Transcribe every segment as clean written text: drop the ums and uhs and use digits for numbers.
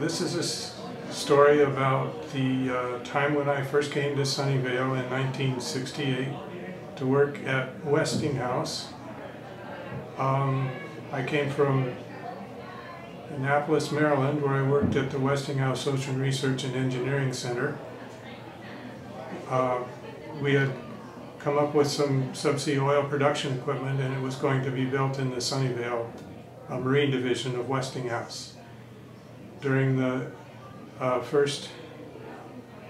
This is a story about the time when I first came to Sunnyvale in 1968 to work at Westinghouse. I came from Annapolis, Maryland, where I worked at the Westinghouse Ocean Research and Engineering Center. We had come up with some subsea oil production equipment, and it was going to be built in the Sunnyvale Marine Division of Westinghouse. During the first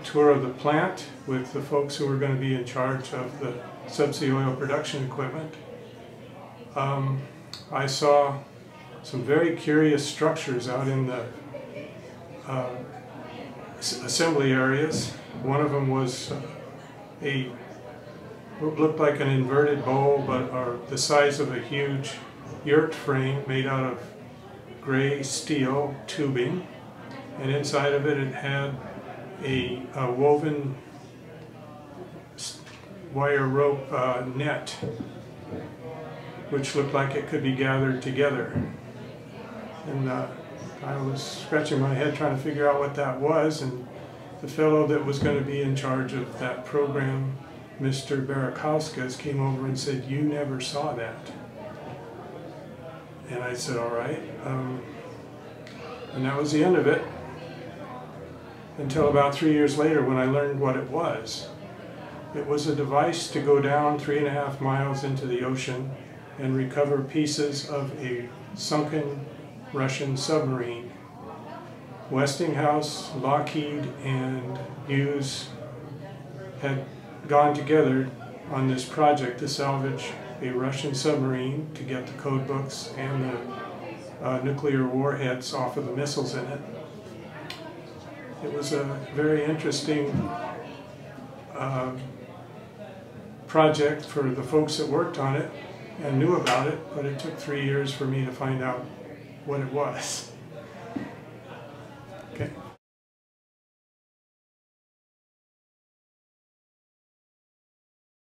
tour of the plant with the folks who were going to be in charge of the subsea oil production equipment, I saw some very curious structures out in the assembly areas. One of them was what looked like an inverted bowl, but the size of a huge yurt frame made out of gray steel tubing, and inside of it had a woven wire rope net, which looked like it could be gathered together. And I was scratching my head trying to figure out what that was, and the fellow that was going to be in charge of that program, Mr. Barakauskas, came over and said, "You never saw that." And I said, "All right." And that was the end of it, until about 3 years later when I learned what it was. It was a device to go down 3.5 miles into the ocean and recover pieces of a sunken Russian submarine. Westinghouse, Lockheed, and Hughes had gone together on this project to salvage a Russian submarine to get the code books and the nuclear warheads off of the missiles in it. It was a very interesting project for the folks that worked on it and knew about it, but it took 3 years for me to find out what it was.